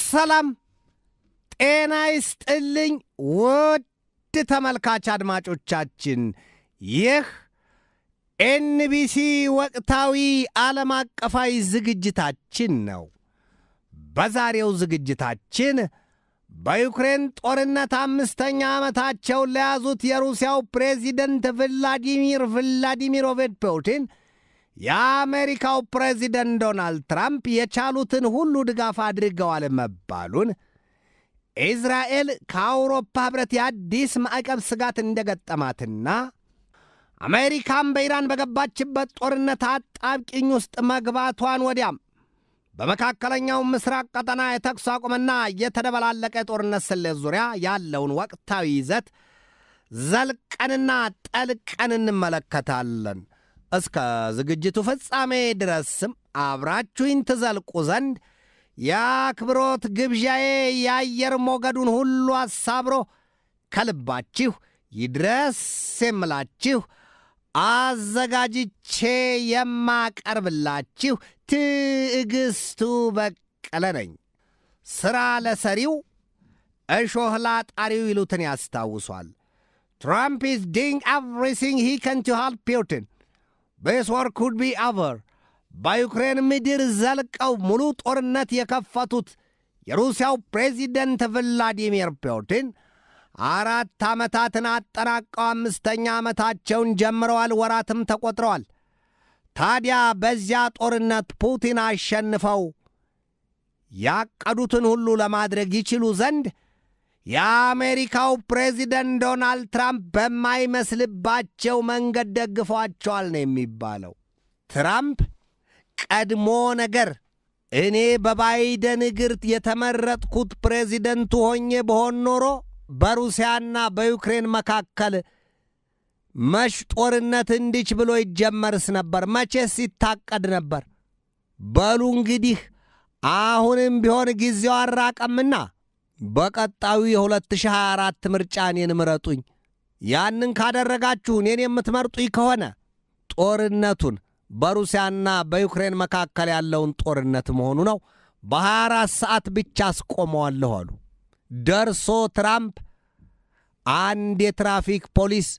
ሰላም ጤና ይስጥልኝ ውድ ተመልካች አድማጮቻችን ይህ ኤንቢሲ ወቅታዊ ዓለም አቀፋዊ ዝግጅታችን ነው። በዛሬው ዝግጅታችን በዩክሬን ጦርነት 5ኛ ዓመታቸውን ለያዙት የሩሲያው ፕሬዚደንት ቭላዲሚሮቪች ፑቲን የአሜሪካው ፕሬዚደንት ዶናልድ ትራምፕ የቻሉትን ሁሉ ድጋፍ አድርገዋል መባሉን፣ እስራኤል ከአውሮፓ ህብረት የአዲስ ማዕቀብ ስጋት እንደገጠማትና አሜሪካም በኢራን በገባችበት ጦርነት አጣብቂኝ ውስጥ መግባቷን ወዲያም በመካከለኛው ምስራቅ ቀጠና የተኩስ አቁምና የተደበላለቀ ጦርነት ስሌት ዙሪያ ያለውን ወቅታዊ ይዘት ዘልቀንና ጠልቀን እንመለከታለን። እስከ ዝግጅቱ ፍጻሜ ድረስም አብራችሁኝ ትዘልቁ ዘንድ የአክብሮት ግብዣዬ የአየር ሞገዱን ሁሉ አሳብሮ ከልባችሁ ይድረስ የምላችሁ አዘጋጅቼ የማቀርብላችሁ ትዕግስቱ በቀለ ነኝ። ሥራ ለሰሪው እሾህ ላጣሪው ይሉትን ያስታውሷል። Trump is doing everything he can to help Putin. This war could be over. በዩክሬን ምድር ዘልቀው ሙሉ ጦርነት የከፈቱት የሩሲያው ፕሬዚደንት ቭላዲሚር ፑቲን 4 ዓመታትን አጠናቀው 5ኛ ዓመታቸውን ጀምረዋል። ወራትም ተቆጥረዋል። ታዲያ በዚያ ጦርነት ፑቲን አሸንፈው ያቀዱትን ሁሉ ለማድረግ ይችሉ ዘንድ የአሜሪካው ፕሬዚደንት ዶናልድ ትራምፕ በማይመስልባቸው መንገድ ደግፏቸዋል ነው የሚባለው። ትራምፕ ቀድሞ ነገር እኔ በባይደን እግር የተመረጥኩት ፕሬዚደንቱ ሆኜ በሆን ኖሮ በሩሲያና በዩክሬን መካከል መሽ ጦርነት እንዲች ብሎ ይጀመርስ ነበር፣ መቼስ ይታቀድ ነበር። በሉ እንግዲህ አሁንም ቢሆን ጊዜው አራቀምና በቀጣዩ የ2024 ምርጫ እኔን ምረጡኝ። ያንን ካደረጋችሁ እኔን የምትመርጡኝ ከሆነ ጦርነቱን በሩሲያና በዩክሬን መካከል ያለውን ጦርነት መሆኑ ነው በ24 ሰዓት ብቻ አስቆመዋለሁ አሉ። ደርሶ ትራምፕ አንድ የትራፊክ ፖሊስ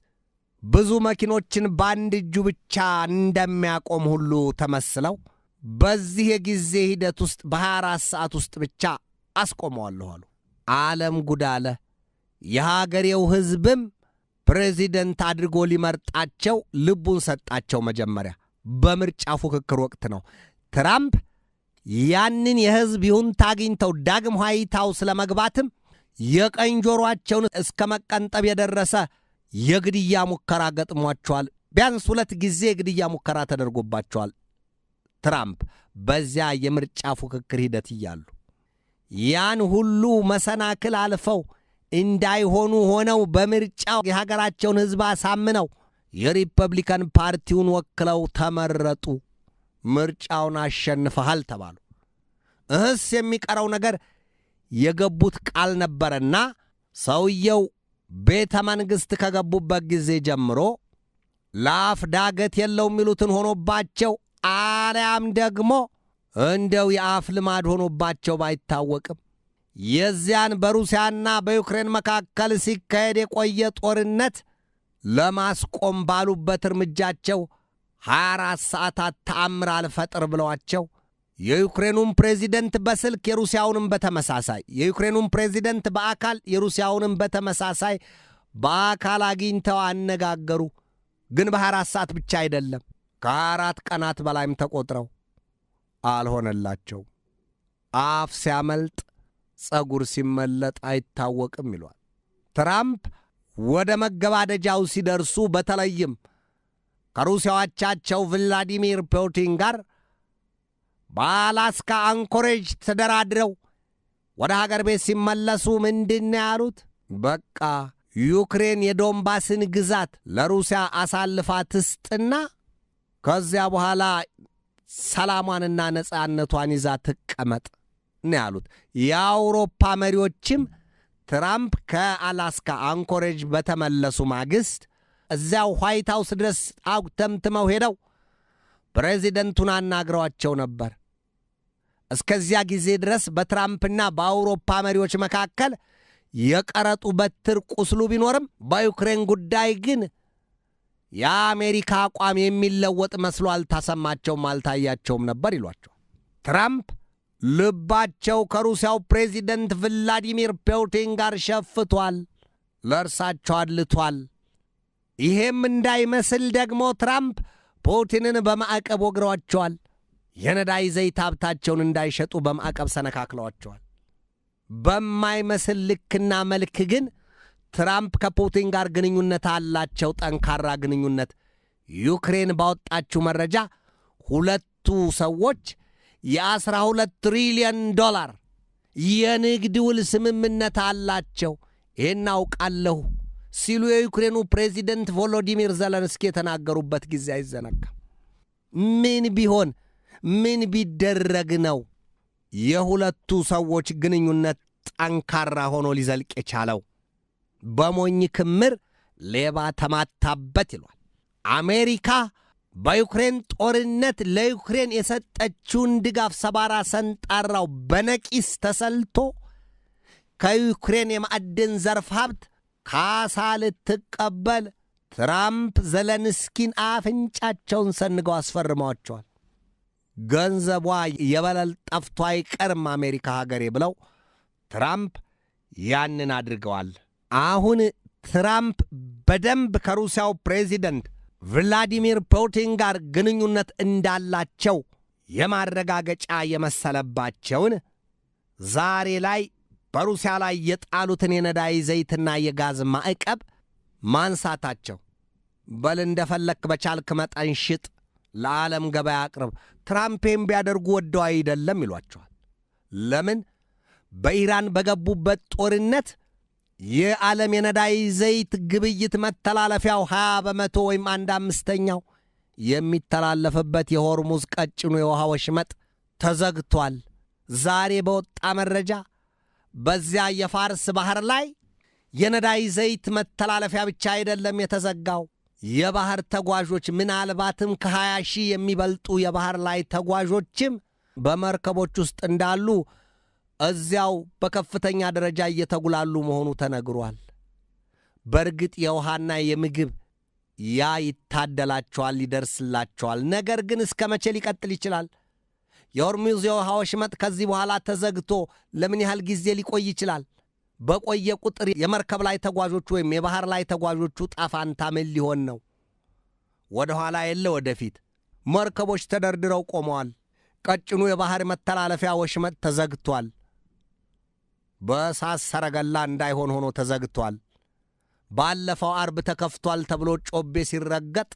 ብዙ መኪኖችን በአንድ እጁ ብቻ እንደሚያቆም ሁሉ ተመስለው በዚህ የጊዜ ሂደት ውስጥ በ24 ሰዓት ውስጥ ብቻ አስቆመዋለሁ አሉ። ዓለም ጉዳለ። የሀገሬው ሕዝብም ፕሬዚደንት አድርጎ ሊመርጣቸው ልቡን ሰጣቸው። መጀመሪያ በምርጫ ፉክክር ወቅት ነው። ትራምፕ ያንን የሕዝብ ይሁንታ አግኝተው ዳግም ዋይት ሃውስ ለመግባትም የቀኝ ጆሮአቸውን እስከ መቀንጠብ የደረሰ የግድያ ሙከራ ገጥሟቸዋል። ቢያንስ 2 ጊዜ የግድያ ሙከራ ተደርጎባቸዋል። ትራምፕ በዚያ የምርጫ ፉክክር ሂደት እያሉ ያን ሁሉ መሰናክል አልፈው እንዳይሆኑ ሆነው በምርጫው የሀገራቸውን ሕዝብ አሳምነው የሪፐብሊካን ፓርቲውን ወክለው ተመረጡ። ምርጫውን አሸንፈሃል ተባሉ። እህስ የሚቀረው ነገር የገቡት ቃል ነበርና ሰውየው ቤተ መንግሥት ከገቡበት ጊዜ ጀምሮ ላፍ ዳገት የለው የሚሉትን ሆኖባቸው አልያም ደግሞ እንደው የአፍ ልማድ ሆኖባቸው ባይታወቅም የዚያን በሩሲያና በዩክሬን መካከል ሲካሄድ የቆየ ጦርነት ለማስቆም ባሉበት እርምጃቸው 24 ሰዓታት ተአምር አልፈጥር ብለዋቸው የዩክሬኑን ፕሬዚደንት በስልክ የሩሲያውንም በተመሳሳይ የዩክሬኑን ፕሬዚደንት በአካል የሩሲያውንም በተመሳሳይ በአካል አግኝተው አነጋገሩ። ግን በ24 ሰዓት ብቻ አይደለም፣ ከ4 ቀናት በላይም ተቆጥረው አልሆነላቸው። አፍ ሲያመልጥ ጸጉር ሲመለጥ አይታወቅም ይሏል። ትራምፕ ወደ መገባደጃው ሲደርሱ በተለይም ከሩሲያዎቻቸው ቭላዲሚር ፑቲን ጋር በአላስካ አንኮሬጅ ተደራድረው ወደ ሀገር ቤት ሲመለሱ ምንድነው ያሉት? በቃ ዩክሬን የዶንባስን ግዛት ለሩሲያ አሳልፋ ትስጥና ከዚያ በኋላ ሰላሟንና ነጻነቷን ይዛ ትቀመጥ ነው ያሉት። የአውሮፓ መሪዎችም ትራምፕ ከአላስካ አንኮሬጅ በተመለሱ ማግስት እዚያው ዋይት ሃውስ ድረስ አጉተምትመው ሄደው ፕሬዚደንቱን አናግረዋቸው ነበር። እስከዚያ ጊዜ ድረስ በትራምፕና በአውሮፓ መሪዎች መካከል የቀረጡ በትር ቁስሉ ቢኖርም በዩክሬን ጉዳይ ግን የአሜሪካ አቋም የሚለወጥ መስሎ አልተሰማቸውም፣ አልታያቸውም ነበር ይሏቸዋል። ትራምፕ ልባቸው ከሩሲያው ፕሬዚደንት ቭላዲሚር ፑቲን ጋር ሸፍቷል፣ ለእርሳቸው አድልቷል። ይሄም እንዳይመስል ደግሞ ትራምፕ ፑቲንን በማዕቀብ ወግረዋቸዋል። የነዳጅ ዘይት ሀብታቸውን እንዳይሸጡ በማዕቀብ ሰነካክለዋቸዋል። በማይመስል ልክና መልክ ግን ትራምፕ ከፑቲን ጋር ግንኙነት አላቸው፣ ጠንካራ ግንኙነት። ዩክሬን ባወጣችው መረጃ ሁለቱ ሰዎች የ12 ትሪሊዮን ዶላር የንግድ ውል ስምምነት አላቸው፣ ይህን አውቃለሁ ሲሉ የዩክሬኑ ፕሬዚደንት ቮሎዲሚር ዘለንስኪ የተናገሩበት ጊዜ አይዘነጋም። ምን ቢሆን ምን ቢደረግ ነው የሁለቱ ሰዎች ግንኙነት ጠንካራ ሆኖ ሊዘልቅ የቻለው? በሞኝ ክምር ሌባ ተማታበት ይሏል። አሜሪካ በዩክሬን ጦርነት ለዩክሬን የሰጠችውን ድጋፍ ሰባራ ሰንጣራው በነቂስ ተሰልቶ ከዩክሬን የማዕድን ዘርፍ ሀብት ካሳ ልትቀበል ትራምፕ ዘለንስኪን አፍንጫቸውን ሰንገው አስፈርመዋቸዋል። ገንዘቧ የበለል ጠፍቶ አይቀርም አሜሪካ ሀገሬ ብለው ትራምፕ ያንን አድርገዋል። አሁን ትራምፕ በደንብ ከሩሲያው ፕሬዚደንት ቭላዲሚር ፑቲን ጋር ግንኙነት እንዳላቸው የማረጋገጫ የመሰለባቸውን ዛሬ ላይ በሩሲያ ላይ የጣሉትን የነዳጅ ዘይትና የጋዝ ማዕቀብ ማንሳታቸው። በል እንደፈለክ በቻልክ መጠን ሽጥ፣ ለዓለም ገበያ አቅርብ፣ ትራምፕም ቢያደርጉ ወደው አይደለም ይሏቸዋል። ለምን? በኢራን በገቡበት ጦርነት የዓለም የነዳጅ ዘይት ግብይት መተላለፊያው 20% ወይም 1/5 የሚተላለፍበት የሆርሙዝ ቀጭኑ የውሃ ወሽመጥ ተዘግቷል። ዛሬ በወጣ መረጃ በዚያ የፋርስ ባህር ላይ የነዳጅ ዘይት መተላለፊያ ብቻ አይደለም የተዘጋው፣ የባህር ተጓዦች ምናልባትም ከ20,000 የሚበልጡ የባህር ላይ ተጓዦችም በመርከቦች ውስጥ እንዳሉ እዚያው በከፍተኛ ደረጃ እየተጉላሉ መሆኑ ተነግሯል። በእርግጥ የውሃና የምግብ ያ ይታደላቸዋል፣ ይደርስላቸዋል። ነገር ግን እስከ መቼ ሊቀጥል ይችላል? የሆርሙዝ የውሃ ወሽመጥ ከዚህ በኋላ ተዘግቶ ለምን ያህል ጊዜ ሊቆይ ይችላል? በቆየ ቁጥር የመርከብ ላይ ተጓዦቹ ወይም የባህር ላይ ተጓዦቹ ጣፋንታ ምን ሊሆን ነው? ወደ ኋላ የለ ወደፊት። መርከቦች ተደርድረው ቆመዋል። ቀጭኑ የባህር መተላለፊያ ወሽመጥ ተዘግቷል። በእሳት ሰረገላ እንዳይሆን ሆኖ ተዘግቷል። ባለፈው አርብ ተከፍቷል ተብሎ ጮቤ ሲረገጥ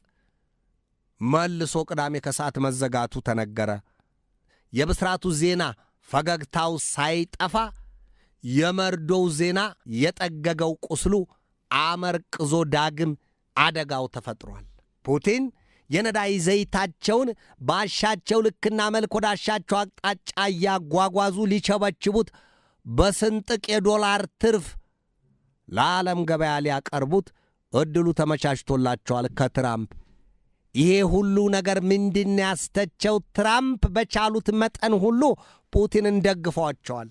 መልሶ ቅዳሜ ከሰዓት መዘጋቱ ተነገረ። የብስራቱ ዜና ፈገግታው ሳይጠፋ የመርዶው ዜና የጠገገው ቁስሉ አመርቅዞ ዳግም አደጋው ተፈጥሯል። ፑቲን የነዳጅ ዘይታቸውን ባሻቸው ልክና መልክ ወዳሻቸው አቅጣጫ እያጓጓዙ ሊቸበችቡት በስንጥቅ የዶላር ትርፍ ለዓለም ገበያ ሊያቀርቡት ዕድሉ ተመቻችቶላቸዋል ከትራምፕ። ይሄ ሁሉ ነገር ምንድን ያስተቸው? ትራምፕ በቻሉት መጠን ሁሉ ፑቲንን ደግፈዋቸዋል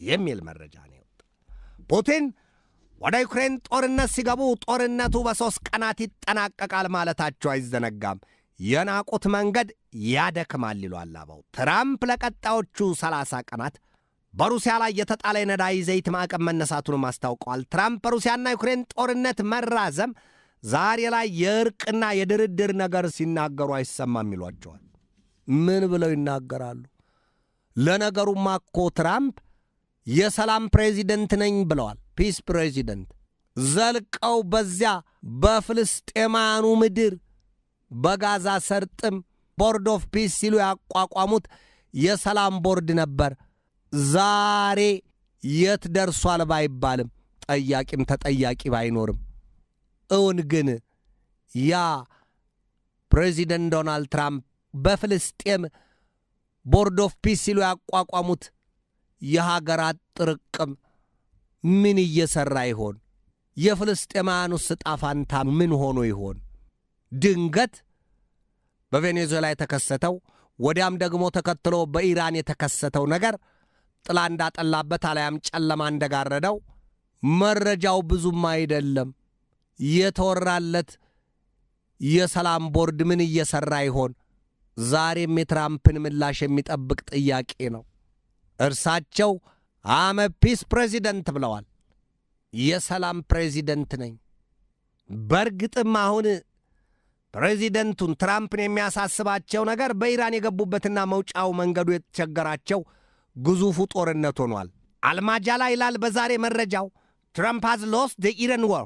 የሚል መረጃ ነው የወጣው። ፑቲን ወደ ዩክሬን ጦርነት ሲገቡ ጦርነቱ በ3 ቀናት ይጠናቀቃል ማለታቸው አይዘነጋም። የናቁት መንገድ ያደክማል ይሏል አበው። ትራምፕ ለቀጣዮቹ 30 ቀናት በሩሲያ ላይ የተጣለ የነዳጅ ዘይት ማዕቀብ መነሳቱንም አስታውቀዋል። ትራምፕ በሩሲያና ዩክሬን ጦርነት መራዘም ዛሬ ላይ የእርቅና የድርድር ነገር ሲናገሩ አይሰማም ይሏቸዋል። ምን ብለው ይናገራሉ? ለነገሩማ እኮ ትራምፕ የሰላም ፕሬዚደንት ነኝ ብለዋል። ፒስ ፕሬዚደንት ዘልቀው በዚያ በፍልስጤማኑ ምድር በጋዛ ሰርጥም ቦርድ ኦፍ ፒስ ሲሉ ያቋቋሙት የሰላም ቦርድ ነበር። ዛሬ የት ደርሷል ባይባልም ጠያቂም ተጠያቂ ባይኖርም እውን ግን ያ ፕሬዚደንት ዶናልድ ትራምፕ በፍልስጤም ቦርድ ኦፍ ፒስ ሲሉ ያቋቋሙት የሀገራት ጥርቅም ምን እየሰራ ይሆን? የፍልስጤማውያኑስ ዕጣ ፈንታ ምን ሆኖ ይሆን? ድንገት በቬኔዙዌላ የተከሰተው ወዲያም ደግሞ ተከትሎ በኢራን የተከሰተው ነገር ጥላ እንዳጠላበት አለያም ጨለማ እንደጋረደው መረጃው ብዙም አይደለም። የተወራለት የሰላም ቦርድ ምን እየሰራ ይሆን? ዛሬም የትራምፕን ምላሽ የሚጠብቅ ጥያቄ ነው። እርሳቸው አመ ፒስ ፕሬዚደንት ብለዋል። የሰላም ፕሬዚደንት ነኝ። በርግጥም አሁን ፕሬዚደንቱን ትራምፕን የሚያሳስባቸው ነገር በኢራን የገቡበትና መውጫው መንገዱ የተቸገራቸው ግዙፉ ጦርነት ሆኗል። አልማጃላ ይላል በዛሬ መረጃው Trump has lost the Iran war,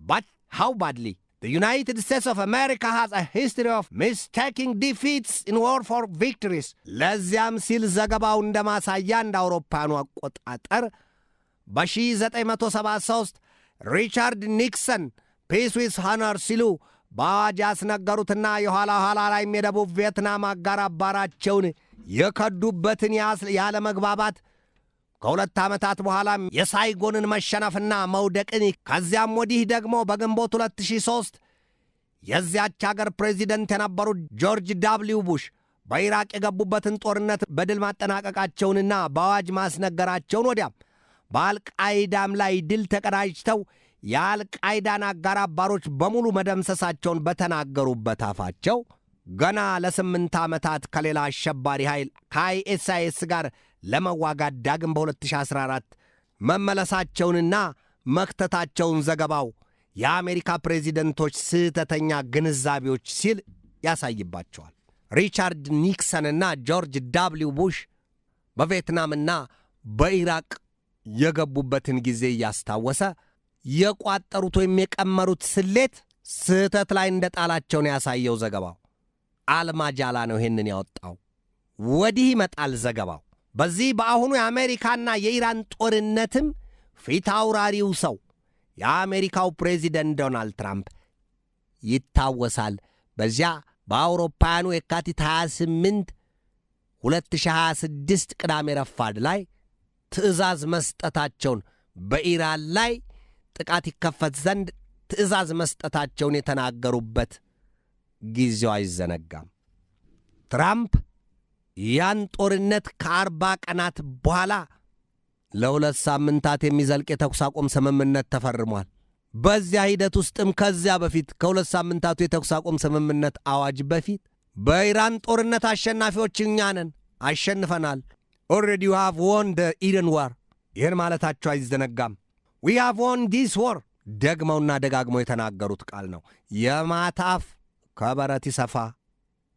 but how badly? The United States of America has a history of mistaking defeats in war for victories. ለዚያም ሲል ዘገባው እንደማሳያ እንደ አውሮፓኑ አቆጣጠር በ1973 ሪቻርድ ኒክሰን ፒስ ዊዝ ሆነር ሲሉ በአዋጅ ያስነገሩትና የኋላ ላይ የደቡብ ቪየትናም አጋር አባራቸውን የከዱበትን ያለ መግባባት ከሁለት ዓመታት በኋላ የሳይጎንን መሸነፍና መውደቅን ከዚያም ወዲህ ደግሞ በግንቦት 2003 የዚያች ሀገር ፕሬዚደንት የነበሩት ጆርጅ ዳብሊው ቡሽ በኢራቅ የገቡበትን ጦርነት በድል ማጠናቀቃቸውንና በአዋጅ ማስነገራቸውን ወዲያም በአልቃይዳም ላይ ድል ተቀዳጅተው የአልቃይዳን አጋር አባሮች በሙሉ መደምሰሳቸውን በተናገሩበት አፋቸው ገና ለ8 ዓመታት ከሌላ አሸባሪ ኃይል ከአይኤስአይኤስ ጋር ለመዋጋት ዳግም በ2014 መመለሳቸውንና መክተታቸውን ዘገባው የአሜሪካ ፕሬዚደንቶች ስህተተኛ ግንዛቤዎች ሲል ያሳይባቸዋል። ሪቻርድ ኒክሰንና ጆርጅ ዳብሊው ቡሽ በቪየትናምና በኢራቅ የገቡበትን ጊዜ እያስታወሰ የቋጠሩት ወይም የቀመሩት ስሌት ስህተት ላይ እንደጣላቸው ነው ያሳየው ዘገባው። አልማጃላ ነው ይሄንን ያወጣው። ወዲህ ይመጣል ዘገባው። በዚህ በአሁኑ የአሜሪካና የኢራን ጦርነትም ፊት አውራሪው ሰው የአሜሪካው ፕሬዚደንት ዶናልድ ትራምፕ ይታወሳል። በዚያ በአውሮፓውያኑ የካቲት 28 2026 ቅዳሜ ረፋድ ላይ ትዕዛዝ መስጠታቸውን በኢራን ላይ ጥቃት ይከፈት ዘንድ ትዕዛዝ መስጠታቸውን የተናገሩበት ጊዜው አይዘነጋም። ትራምፕ ያን ጦርነት ከ40 ቀናት በኋላ ለ2 ሳምንታት የሚዘልቅ የተኩስ አቁም ስምምነት ተፈርሟል። በዚያ ሂደት ውስጥም ከዚያ በፊት ከ2 ሳምንታቱ የተኩስ አቁም ስምምነት አዋጅ በፊት በኢራን ጦርነት አሸናፊዎች እኛ ነን፣ አሸንፈናል፣ already you have won the Iran war ይህን ማለታቸው አይዘነጋም። we have won this war ደግመውና ደጋግመው የተናገሩት ቃል ነው። የማታፍ ከበረት ይሰፋ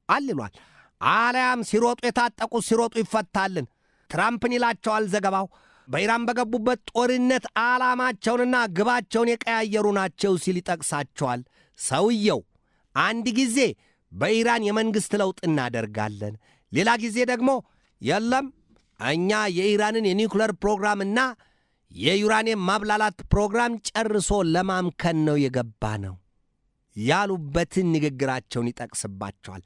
አልሏል። አለያም ሲሮጡ የታጠቁት ሲሮጡ ይፈታልን ትራምፕን ይላቸዋል ዘገባው። በኢራን በገቡበት ጦርነት ዓላማቸውንና ግባቸውን የቀያየሩ ናቸው ሲል ይጠቅሳቸዋል። ሰውየው አንድ ጊዜ በኢራን የመንግሥት ለውጥ እናደርጋለን፣ ሌላ ጊዜ ደግሞ የለም እኛ የኢራንን የኒውክሌር ፕሮግራምና የዩራኒየም ማብላላት ፕሮግራም ጨርሶ ለማምከን ነው የገባ ነው ያሉበትን ንግግራቸውን ይጠቅስባቸዋል።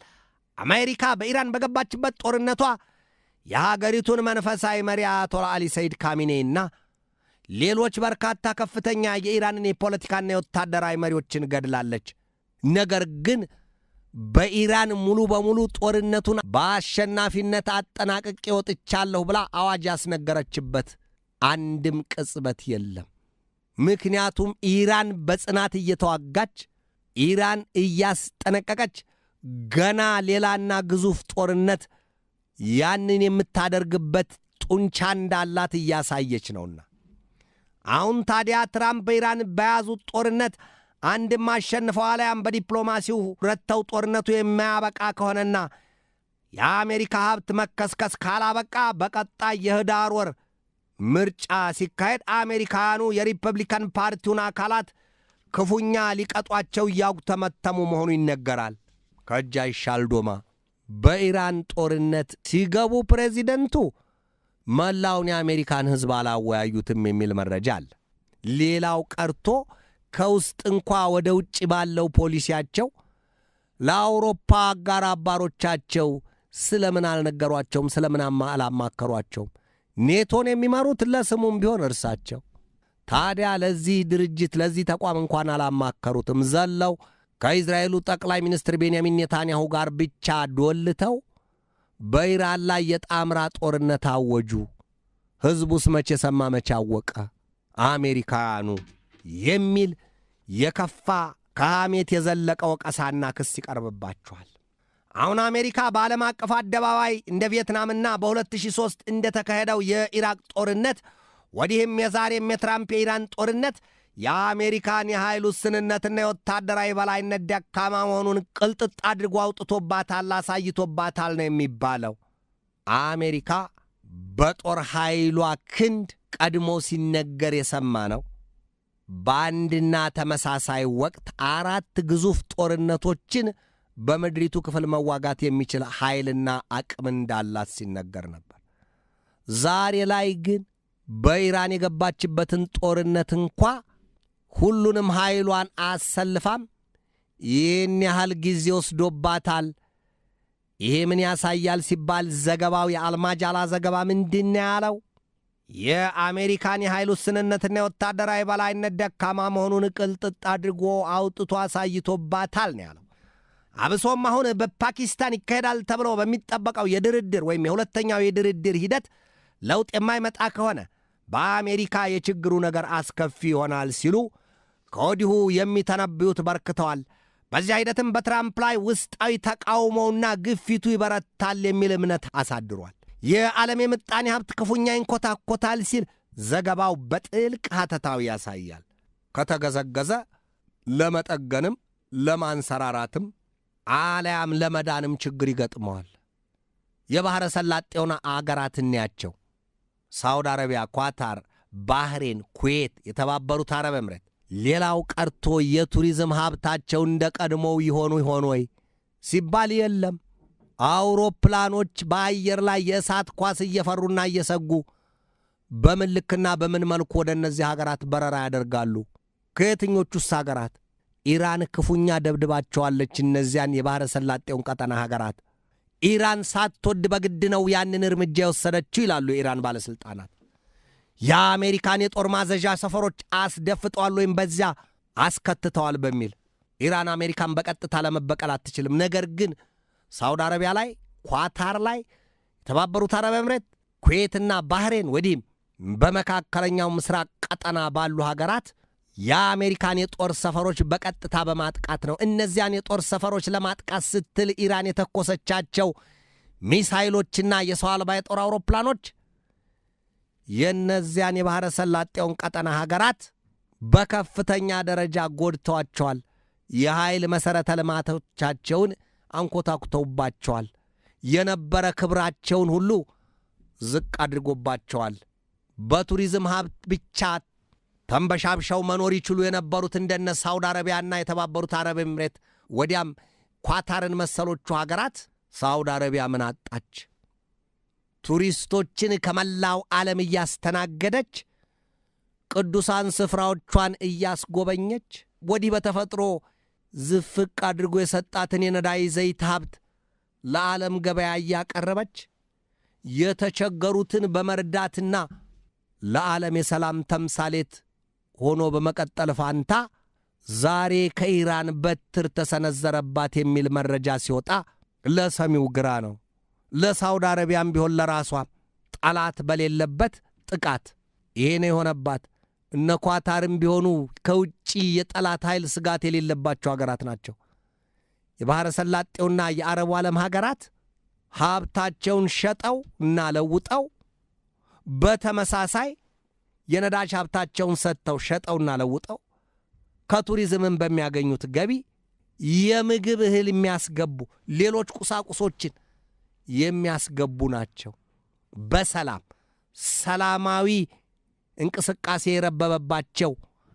አሜሪካ በኢራን በገባችበት ጦርነቷ የሀገሪቱን መንፈሳዊ መሪ አያቶላ አሊ ሰይድ ካሚኔና ሌሎች በርካታ ከፍተኛ የኢራንን የፖለቲካና የወታደራዊ መሪዎችን ገድላለች። ነገር ግን በኢራን ሙሉ በሙሉ ጦርነቱን በአሸናፊነት አጠናቅቄ ወጥቻለሁ ብላ አዋጅ ያስነገረችበት አንድም ቅጽበት የለም። ምክንያቱም ኢራን በጽናት እየተዋጋች ኢራን እያስጠነቀቀች ገና ሌላና ግዙፍ ጦርነት ያንን የምታደርግበት ጡንቻ እንዳላት እያሳየች ነውና አሁን ታዲያ ትራምፕ በኢራን በያዙት ጦርነት አንድም አሸንፈው አለያም በዲፕሎማሲው ረተው ጦርነቱ የማያበቃ ከሆነና የአሜሪካ ሀብት መከስከስ ካላበቃ በቀጣይ የህዳር ወር ምርጫ ሲካሄድ አሜሪካኑ የሪፐብሊካን ፓርቲውን አካላት ክፉኛ ሊቀጧቸው ያጉተመተሙ መሆኑ ይነገራል። ከእጅ አይሻል ዶማ በኢራን ጦርነት ሲገቡ ፕሬዚደንቱ መላውን የአሜሪካን ሕዝብ አላወያዩትም የሚል መረጃ አለ። ሌላው ቀርቶ ከውስጥ እንኳ ወደ ውጭ ባለው ፖሊሲያቸው ለአውሮፓ አጋር አባሮቻቸው ስለምን አልነገሯቸውም? ስለምን አላማከሯቸውም? ኔቶን የሚመሩት ለስሙም ቢሆን እርሳቸው ታዲያ ለዚህ ድርጅት ለዚህ ተቋም እንኳን አላማከሩትም። ዘለው ከእስራኤሉ ጠቅላይ ሚኒስትር ቤንያሚን ኔታንያሁ ጋር ብቻ ዶልተው በኢራን ላይ የጣምራ ጦርነት አወጁ። ሕዝቡስ መቼ ሰማ መቼ አወቀ? አሜሪካኑ የሚል የከፋ ከሐሜት የዘለቀ ወቀሳና ክስ ይቀርብባቸዋል። አሁን አሜሪካ በዓለም አቀፍ አደባባይ እንደ ቪየትናምና በ2003 እንደተካሄደው የኢራቅ ጦርነት ወዲህም የዛሬም የትራምፕ የኢራን ጦርነት የአሜሪካን የኃይል ውስንነትና የወታደራዊ በላይነት ደካማ መሆኑን ቅልጥጥ አድርጎ አውጥቶባታል፣ አሳይቶባታል ነው የሚባለው። አሜሪካ በጦር ኃይሏ ክንድ ቀድሞ ሲነገር የሰማ ነው። በአንድና ተመሳሳይ ወቅት 4 ግዙፍ ጦርነቶችን በምድሪቱ ክፍል መዋጋት የሚችል ኃይልና አቅም እንዳላት ሲነገር ነበር። ዛሬ ላይ ግን በኢራን የገባችበትን ጦርነት እንኳ ሁሉንም ኃይሏን አሰልፋም ይህን ያህል ጊዜ ወስዶባታል። ይሄ ምን ያሳያል ሲባል ዘገባው የአልማጃላ ዘገባ ምንድን ያለው? የአሜሪካን የኃይል ውስንነትና የወታደራዊ በላይነት ደካማ መሆኑን ቅልጥጥ አድርጎ አውጥቶ አሳይቶባታል ነው ያለው። አብሶም አሁን በፓኪስታን ይካሄዳል ተብሎ በሚጠበቀው የድርድር ወይም የሁለተኛው የድርድር ሂደት ለውጥ የማይመጣ ከሆነ በአሜሪካ የችግሩ ነገር አስከፊ ይሆናል ሲሉ ከወዲሁ የሚተነብዩት በርክተዋል። በዚያ ሂደትም በትራምፕ ላይ ውስጣዊ ተቃውሞውና ግፊቱ ይበረታል የሚል እምነት አሳድሯል። የዓለም የምጣኔ ሀብት ክፉኛ ይንኮታኮታል ሲል ዘገባው በጥልቅ ሐተታዊ ያሳያል። ከተገዘገዘ ለመጠገንም ለማንሰራራትም አለያም ለመዳንም ችግር ይገጥመዋል። የባሕረ ሰላጤውን አገራት እንያቸው። ሳውዲ አረቢያ፣ ኳታር፣ ባህሬን፣ ኩዌት፣ የተባበሩት አረብ ኤምሬት፣ ሌላው ቀርቶ የቱሪዝም ሀብታቸው እንደ ቀድሞው ይሆን ወይ ሲባል የለም። አውሮፕላኖች በአየር ላይ የእሳት ኳስ እየፈሩና እየሰጉ በምን ልክና በምን መልኩ ወደ እነዚህ ሀገራት በረራ ያደርጋሉ? ከየትኞቹስ ሀገራት? ኢራን ክፉኛ ደብድባቸዋለች እነዚያን የባሕረ ሰላጤውን ቀጠና ሀገራት። ኢራን ሳትወድ በግድ ነው ያንን እርምጃ የወሰደችው ይላሉ የኢራን ባለሥልጣናት። የአሜሪካን የጦር ማዘዣ ሰፈሮች አስደፍጠዋል ወይም በዚያ አስከትተዋል በሚል ኢራን አሜሪካን በቀጥታ ለመበቀል አትችልም። ነገር ግን ሳውዲ አረቢያ ላይ፣ ኳታር ላይ፣ የተባበሩት አረብ ኤምሬት፣ ኩዌትና ባህሬን ወዲህም በመካከለኛው ምስራቅ ቀጠና ባሉ ሀገራት የአሜሪካን የጦር ሰፈሮች በቀጥታ በማጥቃት ነው። እነዚያን የጦር ሰፈሮች ለማጥቃት ስትል ኢራን የተኮሰቻቸው ሚሳይሎችና የሰው አልባ የጦር አውሮፕላኖች የእነዚያን የባሕረ ሰላጤውን ቀጠና ሀገራት በከፍተኛ ደረጃ ጎድተዋቸዋል። የኃይል መሠረተ ልማቶቻቸውን አንኮታኩተውባቸዋል። የነበረ ክብራቸውን ሁሉ ዝቅ አድርጎባቸዋል። በቱሪዝም ሀብት ብቻ ተንበሻብሻው መኖር ይችሉ የነበሩት እንደነ ሳውዲ አረቢያና የተባበሩት አረብ ኤምሬት ወዲያም ኳታርን መሰሎቹ ሀገራት ሳውዲ አረቢያ ምን አጣች? ቱሪስቶችን ከመላው ዓለም እያስተናገደች ቅዱሳን ስፍራዎቿን እያስጎበኘች ወዲህ በተፈጥሮ ዝፍቅ አድርጎ የሰጣትን የነዳጅ ዘይት ሀብት ለዓለም ገበያ እያቀረበች የተቸገሩትን በመርዳትና ለዓለም የሰላም ተምሳሌት ሆኖ በመቀጠል ፋንታ ዛሬ ከኢራን በትር ተሰነዘረባት የሚል መረጃ ሲወጣ ለሰሚው ግራ ነው። ለሳውዲ አረቢያም ቢሆን ለራሷ ጠላት በሌለበት ጥቃት ይሄን የሆነባት። እነ ኳታርም ቢሆኑ ከውጪ የጠላት ኃይል ስጋት የሌለባቸው ሀገራት ናቸው። የባሕረ ሰላጤውና የአረቡ ዓለም ሀገራት ሀብታቸውን ሸጠው እና ለውጠው በተመሳሳይ የነዳጅ ሀብታቸውን ሰጥተው ሸጠውና ለውጠው ከቱሪዝምን በሚያገኙት ገቢ የምግብ እህል የሚያስገቡ ሌሎች ቁሳቁሶችን የሚያስገቡ ናቸው። በሰላም ሰላማዊ እንቅስቃሴ የረበበባቸው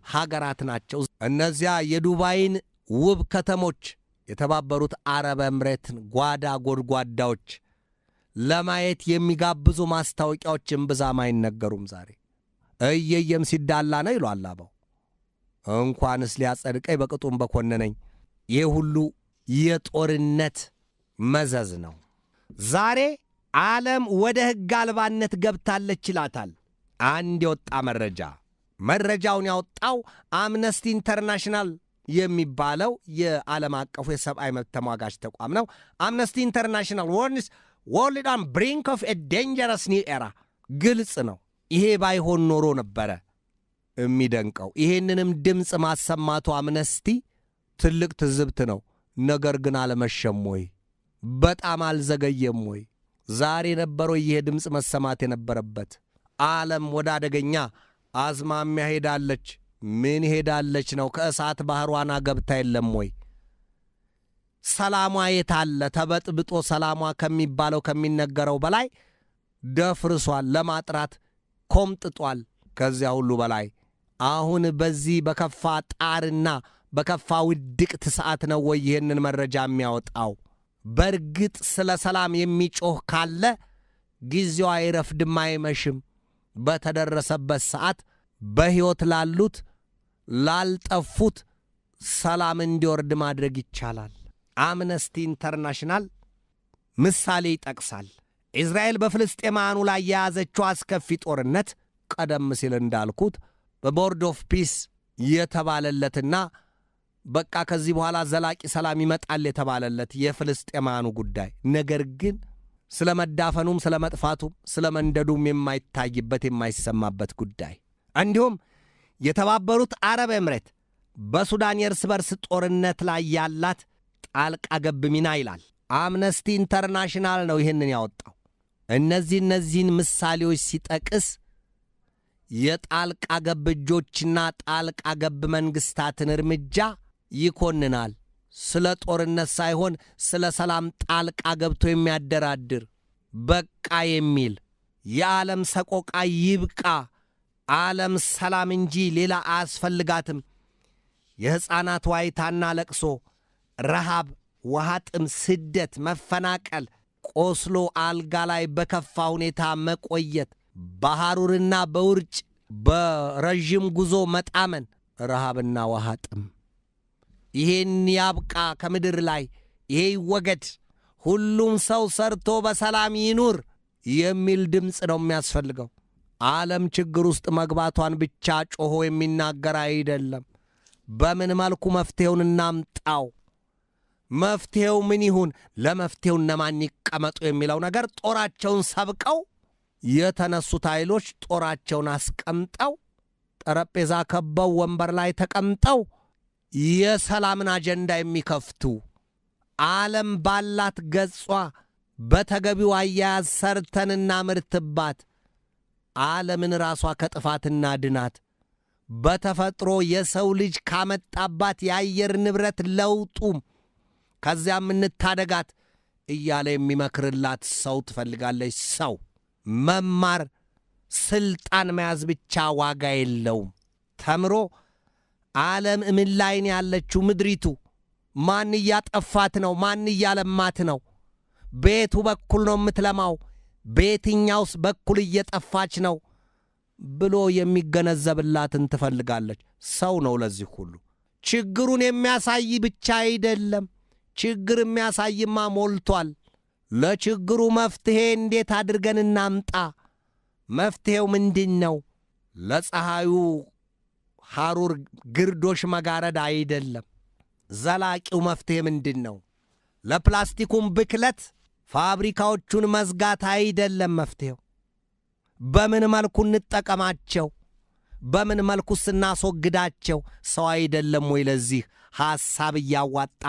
ሀገራት ናቸው። እነዚያ የዱባይን ውብ ከተሞች የተባበሩት አረብ ኤምሬትን ጓዳ ጎድጓዳዎች ለማየት የሚጋብዙ ማስታወቂያዎችን ብዛም አይነገሩም። ዛሬ እየየም ሲዳላ ነው ይሏል አባው። እንኳንስ ሊያጸድቀኝ በቅጡም በኮነነኝ። ይህ ሁሉ የጦርነት መዘዝ ነው። ዛሬ ዓለም ወደ ሕግ አልባነት ገብታለች ይላታል አንድ የወጣ መረጃውን ያወጣው አምነስቲ ኢንተርናሽናል የሚባለው የዓለም አቀፉ የሰብአዊ መብት ተሟጋች ተቋም ነው። አምነስቲ ኢንተርናሽናል warns world on brink of a dangerous new era ግልጽ ነው። ይሄ ባይሆን ኖሮ ነበረ የሚደንቀው። ይሄንንም ድምጽ ማሰማቱ አምነስቲ ትልቅ ትዝብት ነው። ነገር ግን አለመሸም ወይ? በጣም አልዘገየም ወይ? ዛሬ ነበረው ይሄ ድምጽ መሰማት የነበረበት። ዓለም ወደ አደገኛ አዝማሚያ ሄዳለች። ምን ሄዳለች ነው? ከእሳት ባህሯና ገብታ የለም ወይ? ሰላሟ የታለ? ተበጥብጦ ሰላሟ ከሚባለው ከሚነገረው በላይ ደፍርሷል። ለማጥራት ኮምጥጧል። ከዚያ ሁሉ በላይ አሁን በዚህ በከፋ ጣርና በከፋ ውድቅት ሰዓት ነው ወይ ይህንን መረጃ የሚያወጣው? በርግጥ ስለ ሰላም የሚጮህ ካለ ጊዜው አይረፍድም አይመሽም። በተደረሰበት ሰዓት በሕይወት ላሉት ላልጠፉት ሰላም እንዲወርድ ማድረግ ይቻላል። አምነስቲ ኢንተርናሽናል ምሳሌ ይጠቅሳል። እስራኤል በፍልስጤማውያኑ ላይ የያዘችው አስከፊ ጦርነት ቀደም ሲል እንዳልኩት በቦርድ ኦፍ ፒስ የተባለለትና በቃ ከዚህ በኋላ ዘላቂ ሰላም ይመጣል የተባለለት የፍልስጤማውያኑ ጉዳይ፣ ነገር ግን ስለ መዳፈኑም ስለ መጥፋቱም ስለ መንደዱም የማይታይበት የማይሰማበት ጉዳይ፣ እንዲሁም የተባበሩት አረብ ኤምሬት በሱዳን የእርስ በርስ ጦርነት ላይ ያላት ጣልቃ ገብ ሚና ይላል። አምነስቲ ኢንተርናሽናል ነው ይህንን ያወጣው። እነዚህን ምሳሌዎች ሲጠቅስ የጣልቃ ገብ እጆችና ጣልቃ ገብ መንግስታትን እርምጃ ይኮንናል። ስለ ጦርነት ሳይሆን ስለ ሰላም ጣልቃ ገብቶ የሚያደራድር በቃ የሚል የዓለም ሰቆቃ ይብቃ፣ ዓለም ሰላም እንጂ ሌላ አያስፈልጋትም፣ የሕፃናት ዋይታና ለቅሶ፣ ረሃብ፣ ውሃ ጥም፣ ስደት፣ መፈናቀል፣ ቆስሎ አልጋ ላይ በከፋ ሁኔታ መቆየት፣ በሐሩርና በውርጭ በረዥም ጉዞ መጣመን፣ ረሃብና ውሃ ጥም፣ ይሄን ያብቃ ከምድር ላይ፣ ይሄ ይወገድ፣ ሁሉም ሰው ሰርቶ በሰላም ይኑር የሚል ድምፅ ነው የሚያስፈልገው። ዓለም ችግር ውስጥ መግባቷን ብቻ ጮሆ የሚናገር አይደለም። በምን መልኩ መፍትሄውን እናምጣው፣ መፍትሄው ምን ይሁን፣ ለመፍትሄው እነማን ይቀመጡ የሚለው ነገር ጦራቸውን ሰብቀው የተነሱት ኃይሎች ጦራቸውን አስቀምጠው ጠረጴዛ ከበው ወንበር ላይ ተቀምጠው የሰላምን አጀንዳ የሚከፍቱ ዓለም ባላት ገጿ በተገቢው አያያዝ ሰርተንና ምርትባት ዓለምን ራሷ ከጥፋትና ድናት በተፈጥሮ የሰው ልጅ ካመጣባት የአየር ንብረት ለውጡም ከዚያም እንታደጋት እያለ የሚመክርላት ሰው ትፈልጋለች። ሰው መማር ስልጣን መያዝ ብቻ ዋጋ የለውም። ተምሮ ዓለም ምን ላይ ነው ያለችው? ምድሪቱ ማን እያጠፋት ነው? ማን እያለማት ነው? በየቱ በኩል ነው የምትለማው? በየትኛውስ በኩል እየጠፋች ነው ብሎ የሚገነዘብላትን ትፈልጋለች። ሰው ነው ለዚህ ሁሉ። ችግሩን የሚያሳይ ብቻ አይደለም፣ ችግር የሚያሳይማ ሞልቷል። ለችግሩ መፍትሄ እንዴት አድርገን እናምጣ? መፍትሄው ምንድን ነው? ለፀሐዩ ሐሩር ግርዶሽ መጋረድ አይደለም። ዘላቂው መፍትሄ ምንድን ነው? ለፕላስቲኩም ብክለት ፋብሪካዎቹን መዝጋት አይደለም መፍትሄው። በምን መልኩ እንጠቀማቸው? በምን መልኩ ስናስወግዳቸው? ሰው አይደለም ወይ ለዚህ ሐሳብ እያዋጣ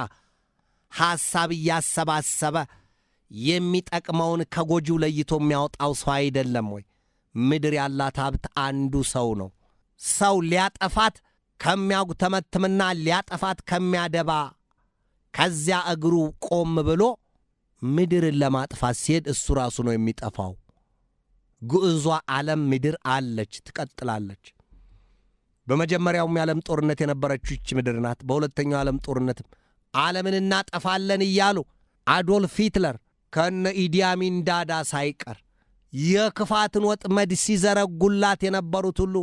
ሐሳብ እያሰባሰበ የሚጠቅመውን ከጎጂው ለይቶ የሚያወጣው ሰው አይደለም ወይ? ምድር ያላት ሀብት አንዱ ሰው ነው። ሰው ሊያጠፋት ከሚያጉተመትምና ሊያጠፋት ከሚያደባ ከዚያ እግሩ ቆም ብሎ ምድርን ለማጥፋት ሲሄድ እሱ ራሱ ነው የሚጠፋው። ግዑዟ ዓለም ምድር አለች፣ ትቀጥላለች። በመጀመሪያውም የዓለም ጦርነት የነበረችው ይህች ምድር ናት። በሁለተኛው ዓለም ጦርነትም ዓለምን እናጠፋለን እያሉ አዶልፍ ሂትለር ከነ ኢዲ አሚን ዳዳ ሳይቀር የክፋትን ወጥመድ ሲዘረጉላት የነበሩት ሁሉ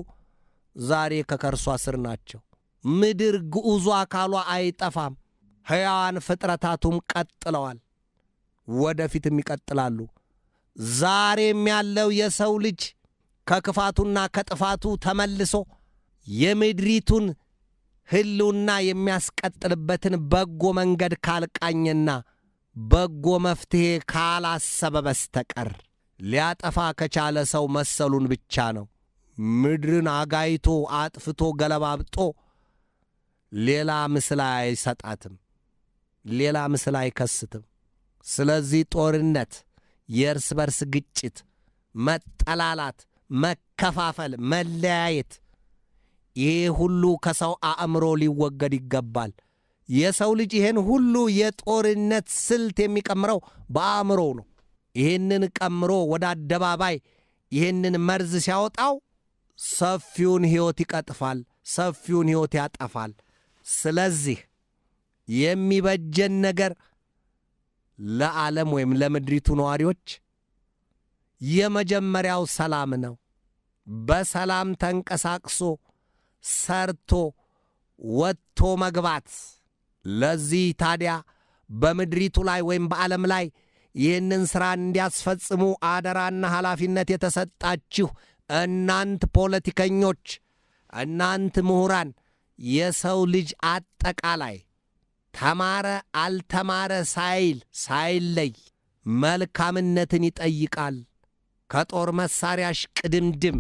ዛሬ ከከርሷ ስር ናቸው። ምድር ግዑዟ አካሏ አይጠፋም። ሕያዋን ፍጥረታቱም ቀጥለዋል፣ ወደፊትም ይቀጥላሉ። ዛሬም ያለው የሰው ልጅ ከክፋቱና ከጥፋቱ ተመልሶ የምድሪቱን ሕልውና የሚያስቀጥልበትን በጎ መንገድ ካልቃኘና በጎ መፍትሄ ካላሰበ በስተቀር ሊያጠፋ ከቻለ ሰው መሰሉን ብቻ ነው። ምድርን አጋይቶ አጥፍቶ ገለባብጦ ሌላ ምስል አይሰጣትም፣ ሌላ ምስል አይከስትም። ስለዚህ ጦርነት፣ የእርስ በርስ ግጭት፣ መጠላላት፣ መከፋፈል፣ መለያየት ይሄ ሁሉ ከሰው አእምሮ ሊወገድ ይገባል። የሰው ልጅ ይሄን ሁሉ የጦርነት ስልት የሚቀምረው በአእምሮ ነው። ይሄንን ቀምሮ ወደ አደባባይ ይሄንን መርዝ ሲያወጣው ሰፊውን ሕይወት ይቀጥፋል፣ ሰፊውን ሕይወት ያጠፋል። ስለዚህ የሚበጀን ነገር ለዓለም ወይም ለምድሪቱ ነዋሪዎች የመጀመሪያው ሰላም ነው። በሰላም ተንቀሳቅሶ ሰርቶ ወጥቶ መግባት። ለዚህ ታዲያ በምድሪቱ ላይ ወይም በዓለም ላይ ይህንን ሥራ እንዲያስፈጽሙ አደራና ኃላፊነት የተሰጣችሁ እናንት ፖለቲከኞች፣ እናንት ምሁራን፣ የሰው ልጅ አጠቃላይ ተማረ አልተማረ ሳይለይ መልካምነትን ይጠይቃል። ከጦር መሳሪያ ሽቅድምድም፣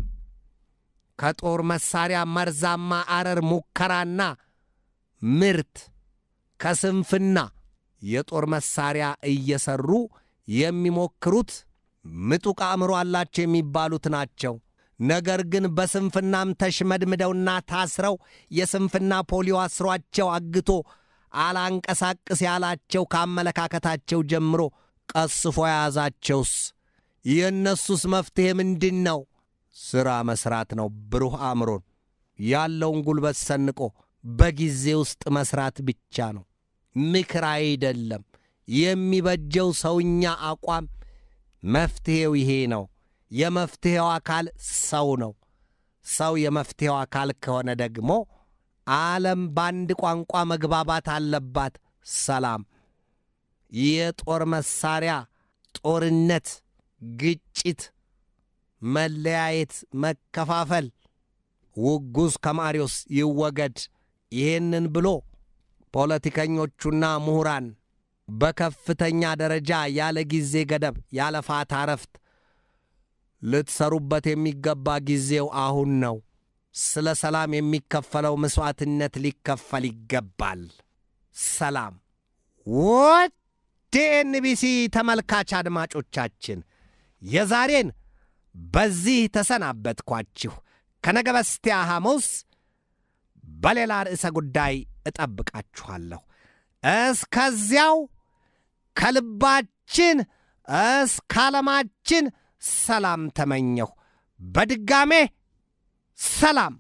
ከጦር መሳሪያ መርዛማ አረር ሙከራና ምርት፣ ከስንፍና የጦር መሳሪያ እየሰሩ የሚሞክሩት ምጡቅ አእምሮ አላቸው የሚባሉት ናቸው። ነገር ግን በስንፍናም ተሽመድምደውና ታስረው የስንፍና ፖሊዮ አስሯቸው አግቶ አላንቀሳቅስ ያላቸው ከአመለካከታቸው ጀምሮ ቀስፎ የያዛቸውስ የእነሱስ መፍትሄ ምንድን ነው? ሥራ መሥራት ነው። ብሩህ አእምሮን ያለውን ጉልበት ሰንቆ በጊዜ ውስጥ መሥራት ብቻ ነው። ምክር አይደለም። የሚበጀው ሰውኛ አቋም መፍትሄው ይሄ ነው። የመፍትሄው አካል ሰው ነው። ሰው የመፍትሄው አካል ከሆነ ደግሞ ዓለም በአንድ ቋንቋ መግባባት አለባት። ሰላም። የጦር መሳሪያ ጦርነት፣ ግጭት፣ መለያየት፣ መከፋፈል ውጉዝ ከማሪዮስ ይወገድ። ይህንን ብሎ ፖለቲከኞቹና ምሁራን በከፍተኛ ደረጃ ያለ ጊዜ ገደብ ያለ ፋታ ረፍት ልትሰሩበት የሚገባ ጊዜው አሁን ነው። ስለ ሰላም የሚከፈለው መስዋዕትነት ሊከፈል ይገባል። ሰላም። ኤንቢሲ ተመልካች አድማጮቻችን የዛሬን በዚህ ተሰናበትኳችሁ። ከነገ በስቲያ ሐሙስ በሌላ ርዕሰ ጉዳይ እጠብቃችኋለሁ። እስከዚያው ከልባችን እስከ ዓለማችን ሰላም ተመኘሁ። በድጋሜ ሰላም።